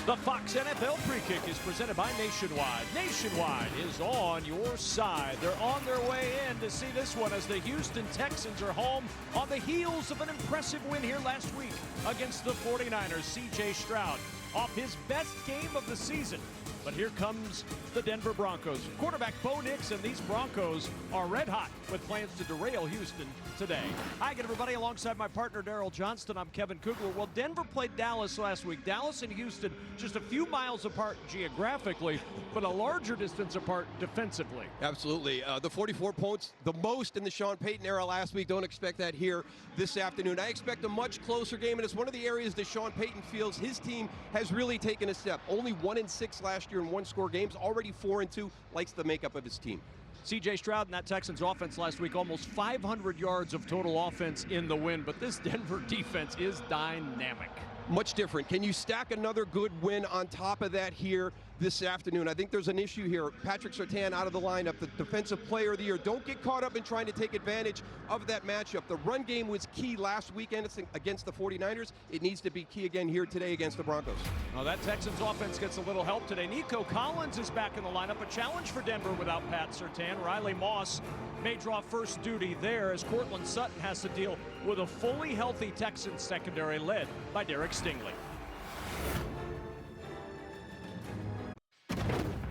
The Fox NFL Pre-Kick is presented by Nationwide. Nationwide is on your side. They're on their way in to see this one as the Houston Texans are home on the heels of an impressive win here last week against the 49ers. C.J. Stroud off his best game of the season. But here comes the Denver Broncos. Quarterback Bo Nix and these Broncos are red hot with plans to derail Houston today. Hi again, everybody. Alongside my partner, Daryl Johnston, I'm Kevin Kugler. Well, Denver played Dallas last week. Dallas and Houston just a few miles apart geographically, but a larger distance apart defensively. Absolutely. The 44 points, the most in the Sean Payton era last week. Don't expect that here this afternoon. I expect a much closer game, and it's one of the areas that Sean Payton feels his team has really taken a step. Only 1-6 last year in one-score games, already 4-2, likes the makeup of his team. C.J. Stroud and that Texans offense last week, almost 500 yards of total offense in the win, but this Denver defense is dynamic. Much different. Can you stack another good win on top of that here this afternoon? I think there's an issue here. Patrick Surtain out of the lineup, the defensive player of the year. Don't get caught up in trying to take advantage of that matchup. The run game was key last weekend against the 49ers. It needs to be key again here today against the Broncos. Well, that Texans offense gets a little help today. Nico Collins is back in the lineup. A challenge for Denver without Pat Surtain. Riley Moss may draw first duty there as Cortland Sutton has to deal with a fully healthy Texans secondary led by Derek Stingley.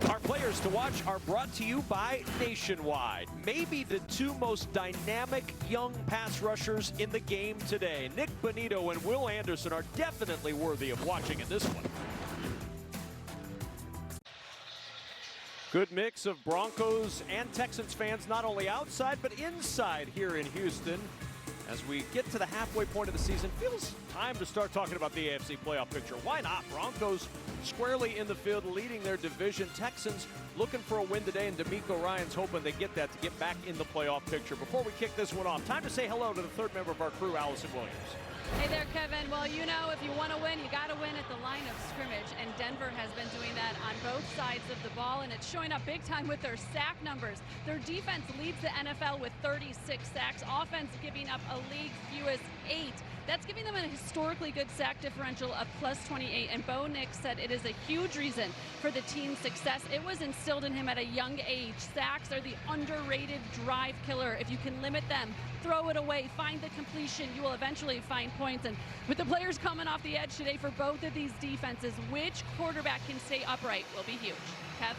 Our players to watch are brought to you by Nationwide. Maybe the two most dynamic young pass rushers in the game today. Nick Bonito and Will Anderson are definitely worthy of watching in this one. Good mix of Broncos and Texans fans, not only outside but inside here in Houston. As we get to the halfway point of the season, feels time to start talking about the AFC playoff picture. Why not? Broncos squarely in the field, leading their division. Texans looking for a win today, and D'Amico Ryan's hoping they get that to get back in the playoff picture. Before we kick this one off, time to say hello to the third member of our crew, Allison Williams. Hey there, Kevin. Well, you know, if you want to win, you got to win at the line of scrimmage, and Denver has been doing that on both sides of the ball, and it's showing up big time with their sack numbers. Their defense leads the NFL with 36 sacks, offense giving up a league fewest 8. That's giving them a historically good sack differential of +28, and Bo Nix said it is a huge reason for the team's success. It was instilled in him at a young age. Sacks are the underrated drive killer. If you can limit them, throw it away, find the completion, you will eventually find points. And with the players coming off the edge today for both of these defenses, which quarterback can stay upright will be huge. Kev?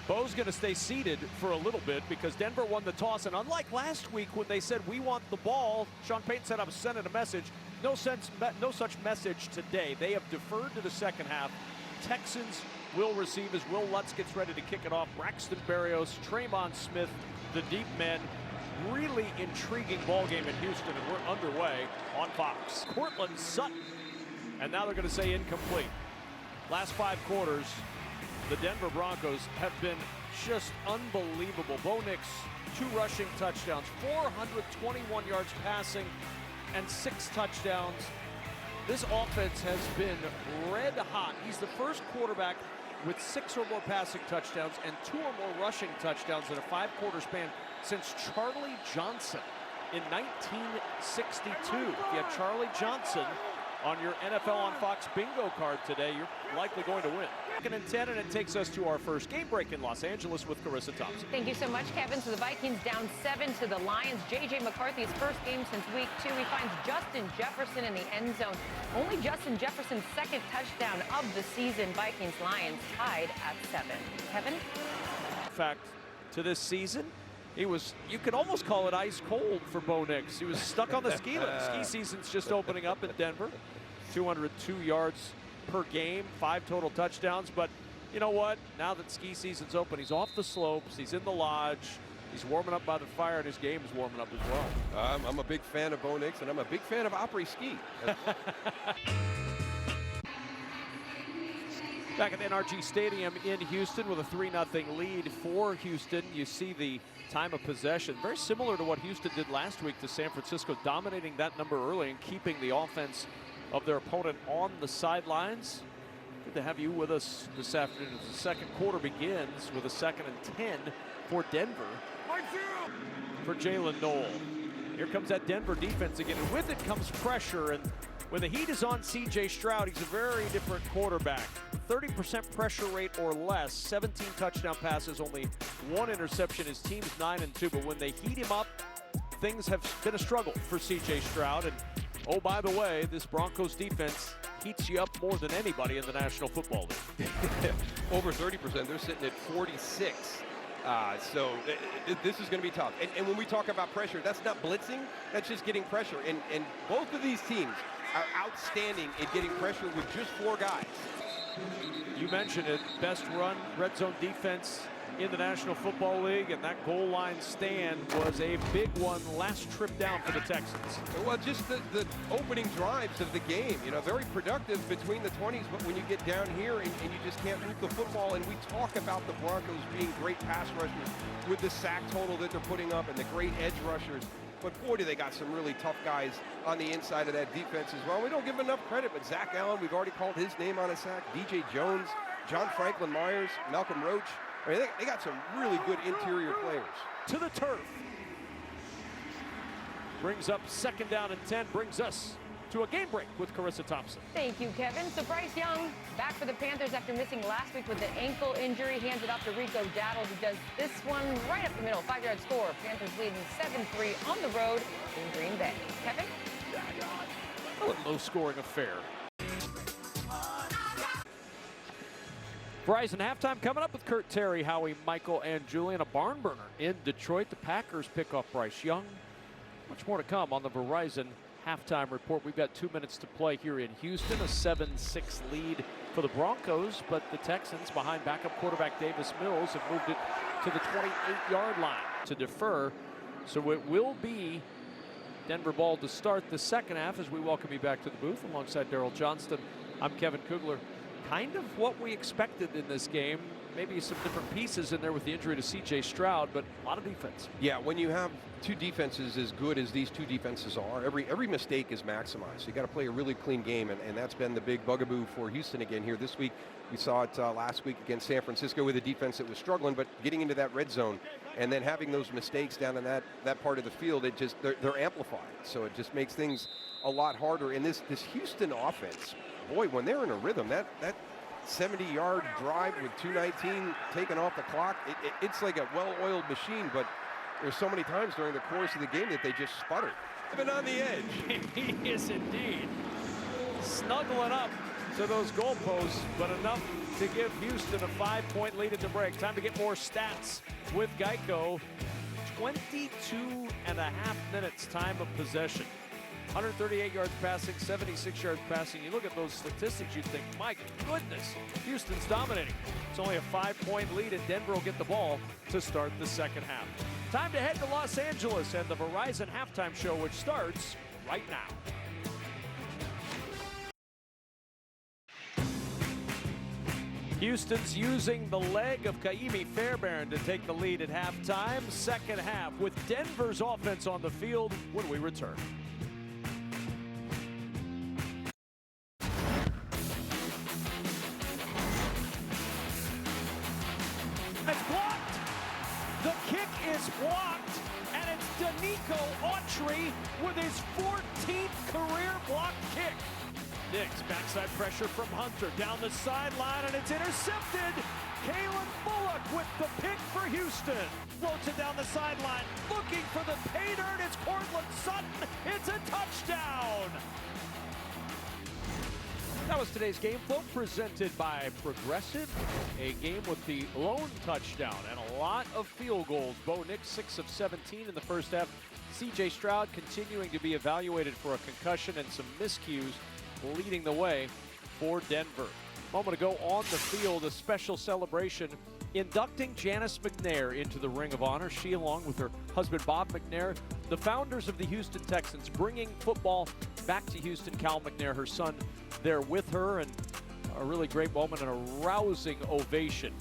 Bo's going to stay seated for a little bit because Denver won the toss, and unlike last week when they said we want the ball, Sean Payton said I was sending a message. No such message today. They have deferred to the second half. Texans will receive as Will Lutz gets ready to kick it off. Braxton Berrios, Tremon Smith, the deep men. Really intriguing ball game in Houston, and we're underway on Fox. Cortland Sutton, and now they're going to say incomplete. Last 5 quarters, the Denver Broncos have been just unbelievable. Bo Nix, 2 rushing touchdowns, 421 yards passing, and 6 touchdowns. This offense has been red hot. He's the first quarterback with 6 or more passing touchdowns and 2 or more rushing touchdowns in a 5-quarter span since Charlie Johnson in 1962. If you have Charlie Johnson on your NFL on Fox bingo card today, you're likely going to win. 2nd and 10, and it takes us to our first game break in Los Angeles with Carissa Thompson. Thank you so much, Kevin. So the Vikings down 7 to the Lions. J.J. McCarthy's first game since week 2. He finds Justin Jefferson in the end zone. Only Justin Jefferson's 2nd touchdown of the season. Vikings-Lions tied at 7. Kevin? In fact, to this season, he was, you could almost call it ice cold for Bo Nix. He was stuck on the ski lift. Ski season's just opening up in Denver. 202 yards per game, 5 total touchdowns. But you know what? Now that ski season's open, he's off the slopes, he's in the lodge, he's warming up by the fire, and his game is warming up as well. I'm a big fan of Bo Nix, and I'm a big fan of après ski. Back at the NRG Stadium in Houston with a 3-0 lead for Houston. You see the time of possession, very similar to what Houston did last week to San Francisco, dominating that number early and keeping the offense of their opponent on the sidelines. Good to have you with us this afternoon as the second quarter begins with a 2nd and 10 for Denver. For Jalen Noel. Here comes that Denver defense again, and with it comes pressure. And when the heat is on C.J. Stroud, he's a very different quarterback. 30% pressure rate or less, 17 touchdown passes, only 1 interception. His team's 9-2, but when they heat him up, things have been a struggle for C.J. Stroud. And oh, by the way, this Broncos defense heats you up more than anybody in the National Football League. Over 30%. They're sitting at 46. So this is going to be tough. And when we talk about pressure, that's not blitzing. That's just getting pressure. And both of these teams are outstanding at getting pressure with just 4 guys. You mentioned it, best run red zone defense in the National Football League, and that goal line stand was a big one last trip down for the Texans. Well, just the opening drives of the game, you know, very productive between the 20s, but when you get down here and you just can't move the football, and we talk about the Broncos being great pass rushers with the sack total that they're putting up and the great edge rushers, but boy, do they got some really tough guys on the inside of that defense as well. We don't give them enough credit, but Zach Allen, we've already called his name on a sack, DJ Jones, John Franklin Myers, Malcolm Roach. I mean, they got some really good interior players. To the turf. Brings up 2nd down and 10, brings us to a game break with Carissa Thompson. Thank you, Kevin. So Bryce Young back for the Panthers after missing last week with an ankle injury. Hands it off to Rico Dowdle, who does this one right up the middle. 5-yard score. Panthers leading 7-3 on the road in Green Bay. Kevin? A low-scoring affair. Verizon halftime coming up with Kurt Terry, Howie, Michael, and Julian. A barn burner in Detroit. The Packers pick off Bryce Young. Much more to come on the Verizon halftime report. We've got 2 minutes to play here in Houston. A 7-6 lead for the Broncos, but the Texans, behind backup quarterback Davis Mills, have moved it to the 28-yard line to defer. So it will be Denver ball to start the second half as we welcome you back to the booth alongside Daryl Johnston. I'm Kevin Kugler. Kind of what we expected in this game. Maybe some different pieces in there with the injury to C.J. Stroud, but a lot of defense. Yeah, when you have 2 defenses as good as these 2 defenses are, every mistake is maximized. So you got to play a really clean game, and that's been the big bugaboo for Houston again here this week. We saw it last week against San Francisco with a defense that was struggling, but getting into that red zone and then having those mistakes down in that part of the field, they're amplified. So it just makes things a lot harder. And this Houston offense, boy, when they're in a rhythm, that 70-yard drive with 2:19 taken off the clock, it's like a well-oiled machine, but there's so many times during the course of the game that they just sputter. Even on the edge. He is indeed snuggling up to those goalposts, but enough to give Houston a 5-point lead at the break. Time to get more stats with Geico. 22 and a half minutes time of possession. 138 yards passing, 76 yards passing. You look at those statistics, you think, my goodness, Houston's dominating. It's only a 5-point lead, and Denver will get the ball to start the second half. Time to head to Los Angeles and the Verizon halftime show, which starts right now. Houston's using the leg of Kaimi Fairbairn to take the lead at halftime. Second half with Denver's offense on the field when we return. It's blocked. The kick is blocked, and it's Danico Autry with his 14th career block kick. Knicks backside pressure from Hunter down the sideline, and it's intercepted. Kalen Bullock with the pick for Houston. Floats it down the sideline, looking for the pay dirt. It's Cortland Sutton. It's a touchdown. That was today's game flow presented by Progressive. A game with the lone touchdown and a lot of field goals. Bo Nix 6 of 17 in the first half. C.J. Stroud continuing to be evaluated for a concussion and some miscues, leading the way for Denver. A moment ago on the field, a special celebration inducting Janice McNair into the Ring of Honor. She, along with her husband Bob McNair, the founders of the Houston Texans, bringing football back to Houston. Cal McNair, her son, there with her, and a really great moment and a rousing ovation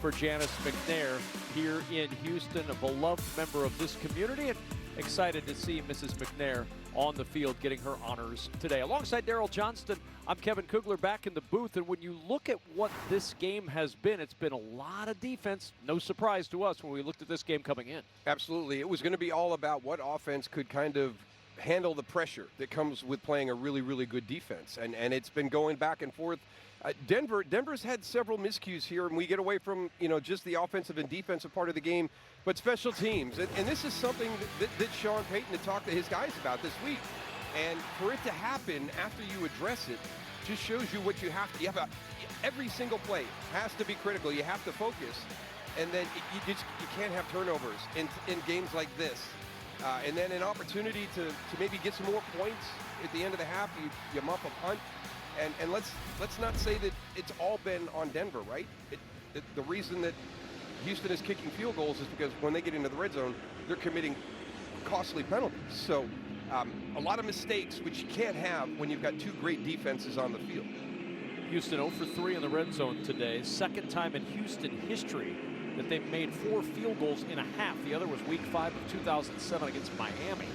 for Janice McNair here in Houston, a beloved member of this community, and excited to see Mrs. McNair on the field getting her honors today. Alongside Daryl Johnston, I'm Kevin Kugler back in the booth, and when you look at what this game has been, it's been a lot of defense. No surprise to us when we looked at this game coming in. Absolutely. It was going to be all about what offense could kind of handle the pressure that comes with playing a really, really good defense. And it's been going back and forth. Denver's had several miscues here, and we get away from, just the offensive and defensive part of the game, but special teams. And this is something that Sean Payton had talked to his guys about this week. And for it to happen after you address it just shows you what you have to. Every single play has to be critical. You have to focus. And then you can't have turnovers in games like this. And then an opportunity to maybe get some more points at the end of the half, you muff a punt. And let's not say that it's all been on Denver, right? The reason that Houston is kicking field goals is because when they get into the red zone, they're committing costly penalties. So a lot of mistakes, which you can't have when you've got two great defenses on the field. Houston 0 for 3 in the red zone today. Second time in Houston history that they've made 4 field goals in a half. The other was week 5 of 2007 against Miami.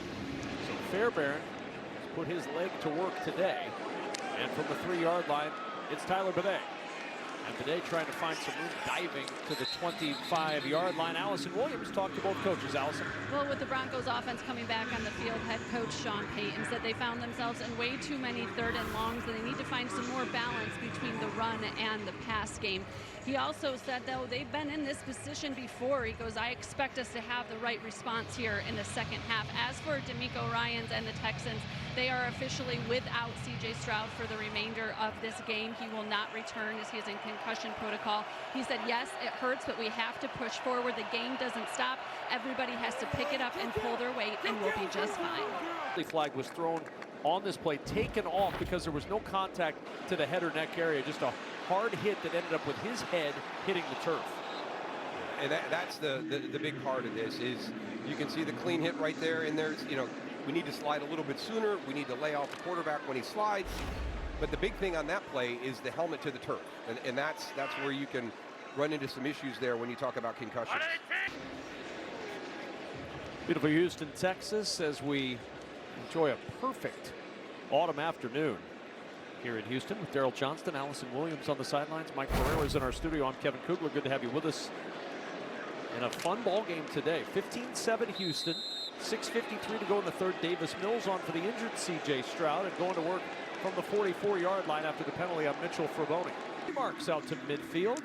So Fairbairn has put his leg to work today. And from the 3-yard line, it's Tyler Bidet. And Bidet trying to find some room, diving to the 25-yard line. Allison Williams talked to both coaches. Allison. Well, with the Broncos offense coming back on the field, head coach Sean Payton said they found themselves in way too many 3rd and longs, and they need to find some more balance between the run and the pass game. He also said, though, they've been in this position before. He goes, I expect us to have the right response here in the second half. As for DeMeco Ryans and the Texans, they are officially without C.J. Stroud for the remainder of this game. He will not return as he is in concussion protocol. He said, yes, it hurts, but we have to push forward. The game doesn't stop. Everybody has to pick it up and pull their weight, and we'll be just fine. The flag was thrown on this play, taken off because there was no contact to the head or neck area, just a hard hit that ended up with his head hitting the turf. And that's the big part of this is you can see the clean hit right there, and there's, we need to slide a little bit sooner. We need to lay off the quarterback when he slides. But the big thing on that play is the helmet to the turf. And that's where you can run into some issues there when you talk about concussions. Beautiful Houston, Texas, as we enjoy a perfect autumn afternoon here in Houston with Daryl Johnston, Allison Williams on the sidelines. Mike Pereira is in our studio. I'm Kevin Kugler. Good to have you with us in a fun ball game today. 15-7 Houston. 6:53 to go in the third. Davis Mills on for the injured C.J. Stroud and going to work from the 44-yard line after the penalty on Mitchell Fraboni. He marks out to midfield.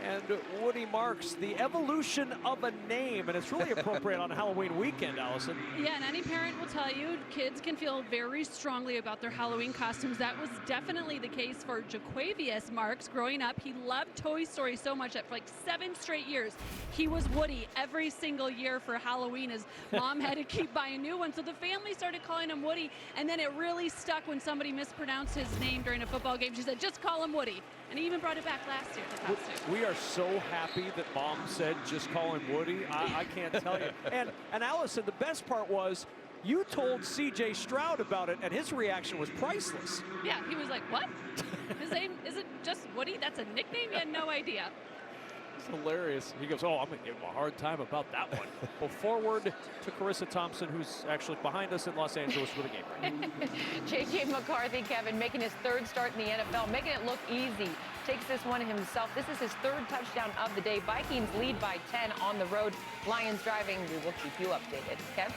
And Woody Marks, the evolution of a name, and it's really appropriate on Halloween weekend, Allison. Yeah, and any parent will tell you kids can feel very strongly about their Halloween costumes. That was definitely the case for Jaquavius Marks. Growing up, he loved Toy Story so much that for like 7 straight years, he was Woody every single year for Halloween. His mom had to keep buying new ones, so the family started calling him Woody, and then it really stuck when somebody mispronounced his name during a football game. She said, just call him Woody. And he even brought it back last year, the costume. We are so happy that Mom said just call him Woody. I can't tell you. And Allison, the best part was you told C.J. Stroud about it, and his reaction was priceless. Yeah, he was like, what? His name isn't just Woody? That's a nickname? He had no idea. It's hilarious. He goes, oh, I'm going to give him a hard time about that one. Well, forward to Carissa Thompson, who's actually behind us in Los Angeles with a game. J.J. McCarthy, Kevin, making his 3rd start in the NFL, making it look easy. Takes this one himself. This is his 3rd touchdown of the day. Vikings lead by 10 on the road. Lions driving. We will keep you updated. Kev?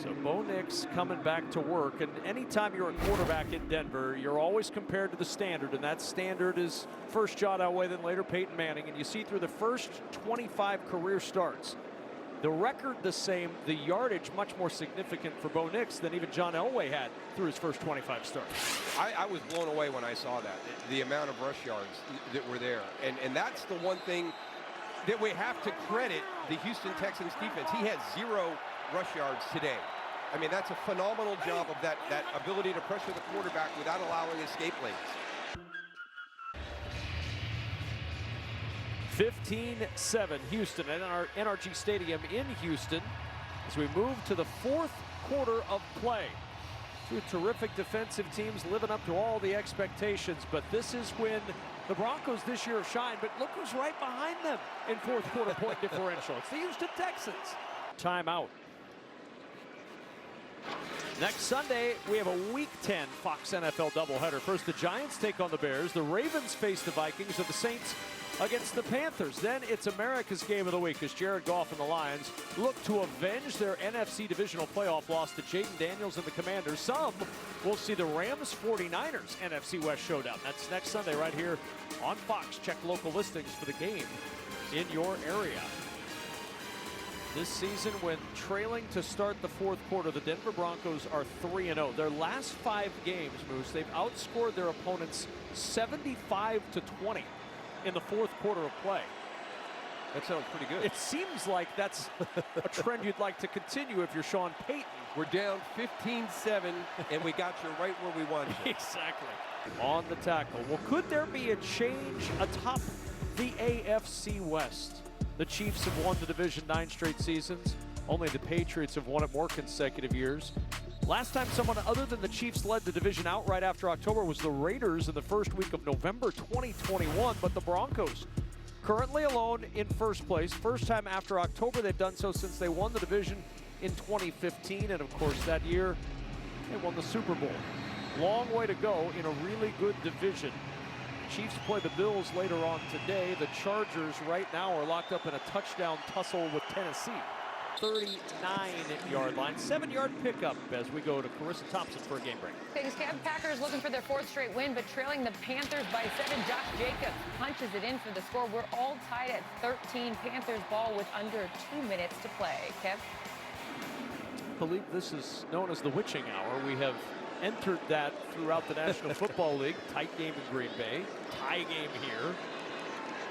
So Bo Nix coming back to work, and anytime you're a quarterback in Denver, you're always compared to the standard, and that standard is first John Elway, then later Peyton Manning, and you see through the first 25 career starts, the record the same, the yardage much more significant for Bo Nix than even John Elway had through his first 25 starts. I was blown away when I saw that, the amount of rush yards that were there, and that's the one thing that we have to credit the Houston Texans defense. He had 0 rush yards today. I mean, that's a phenomenal job of that ability to pressure the quarterback without allowing escape lanes. 15-7 Houston at our NRG Stadium in Houston as we move to the 4th quarter of play. 2 terrific defensive teams living up to all the expectations, but this is when the Broncos this year have shined, but look who's right behind them in 4th quarter point differential. It's the Houston Texans. Timeout. Next Sunday, we have a Week 10 Fox NFL doubleheader. First, the Giants take on the Bears. The Ravens face the Vikings, and the Saints against the Panthers. Then it's America's Game of the Week as Jared Goff and the Lions look to avenge their NFC divisional playoff loss to Jaden Daniels and the Commanders. Some will see the Rams 49ers NFC West showdown. That's next Sunday right here on Fox. Check local listings for the game in your area. This season, when trailing to start the fourth quarter, the Denver Broncos are 3-0. Their last 5 games, Moose, they've outscored their opponents 75-20 in the fourth quarter of play. That sounds pretty good. It seems like that's a trend you'd like to continue if you're Sean Payton. We're down 15-7, and we got you right where we wanted you. Exactly. On the tackle. Well, could there be a change atop the AFC West? The Chiefs have won the division 9 straight seasons. Only the Patriots have won it more consecutive years. Last time someone other than the Chiefs led the division outright after October was the Raiders in the first week of November 2021. But the Broncos currently alone in first place. First time after October they've done so since they won the division in 2015. And of course that year they won the Super Bowl. Long way to go in a really good division. Chiefs play the Bills later on today. The Chargers right now are locked up in a touchdown tussle with Tennessee. 39-yard line, 7-yard pickup as we go to Carissa Thompson for a game break. Thanks, Kev. Packers looking for their 4th straight win, but trailing the Panthers by 7. Josh Jacobs punches it in for the score. We're all tied at 13. Panthers ball with under 2 minutes to play. Kev? I believe this is known as the witching hour. We have entered that throughout the National Football League. Tight game in Green Bay, tie game here.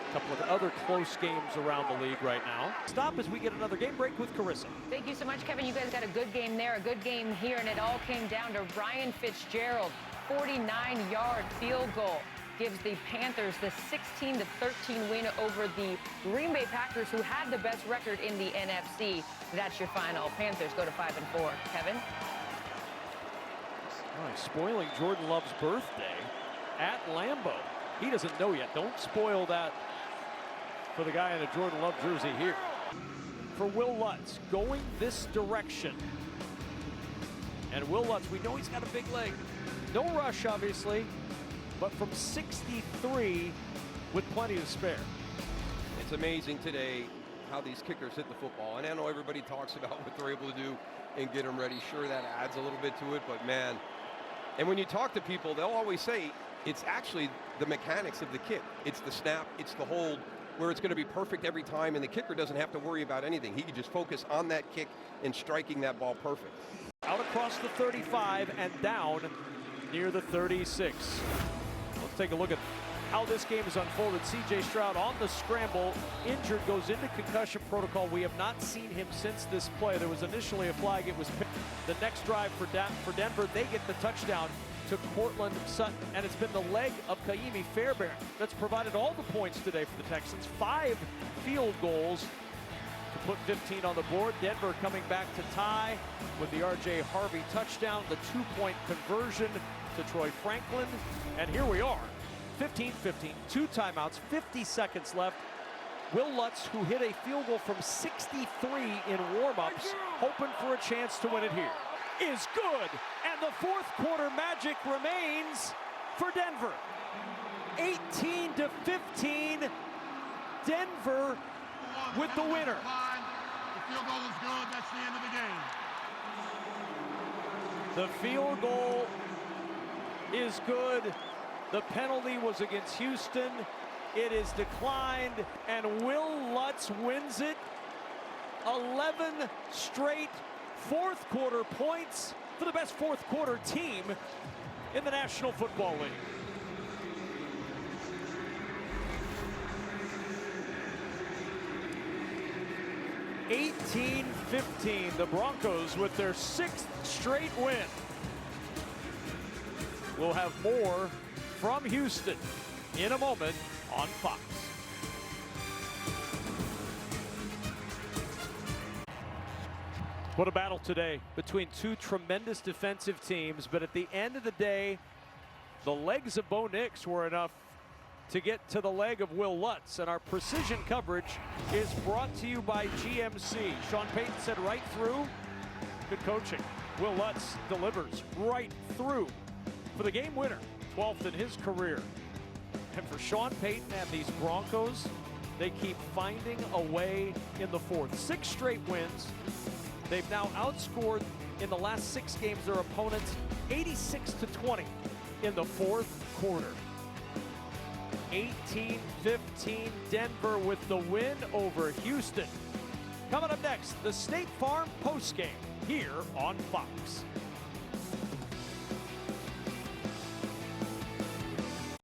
A couple of other close games around the league right now. Stop as we get another game break with Carissa. Thank you so much, Kevin. You guys got a good game there, a good game here, and it all came down to Ryan Fitzgerald. 49-yard field goal gives the Panthers the 16-13 win over the Green Bay Packers, who had the best record in the NFC. That's your final. Panthers go to 5-4. Kevin? Oh, he's spoiling Jordan Love's birthday at Lambeau. He doesn't know yet. Don't spoil that for the guy in a Jordan Love jersey here. For Will Lutz, going this direction. And Will Lutz, we know he's got a big leg. No rush, obviously, but from 63 with plenty to spare. It's amazing today how these kickers hit the football. And I know everybody talks about what they're able to do and get them ready. Sure, that adds a little bit to it, but man. And when you talk to people, they'll always say it's actually the mechanics of the kick. It's the snap, it's the hold, where it's going to be perfect every time, and the kicker doesn't have to worry about anything. He can just focus on that kick and striking that ball perfect. Out across the 35 and down near the 36. Let's take a look at how this game has unfolded. C.J. Stroud on the scramble, injured, goes into concussion protocol. We have not seen him since this play. There was initially a flag. It was picked. The next drive for Denver, they get the touchdown to Cortland Sutton, and it's been the leg of Kaimi Fairbairn that's provided all the points today for the Texans. 5 field goals to put 15 on the board. Denver coming back to tie with the R.J. Harvey touchdown, the 2-point conversion to Troy Franklin, and here we are. 15-15, 2 timeouts, 50 seconds left. Will Lutz, who hit a field goal from 63 in warm-ups, hoping for a chance to win it here, is good. And the fourth quarter magic remains for Denver. 18-15, Denver with the winner. The field goal is good. That's the end of the game. The field goal is good. The penalty was against Houston. It is declined, and Will Lutz wins it. 11 straight fourth quarter points for the best fourth quarter team in the National Football League. (18-15), the Broncos with their 6th straight win. We'll have more from Houston in a moment on Fox. What a battle today between 2 tremendous defensive teams, but at the end of the day, the legs of Bo Nix were enough to get to the leg of Will Lutz, and our precision coverage is brought to you by GMC. Sean Payton said right through. Good coaching. Will Lutz delivers right through for the game winner, 12th in his career. And for Sean Payton and these Broncos, they keep finding a way in the fourth. 6 straight wins. They've now outscored in the last 6 games their opponents 86-20 in the fourth quarter. 18-15, Denver with the win over Houston. Coming up next, the State Farm postgame here on Fox.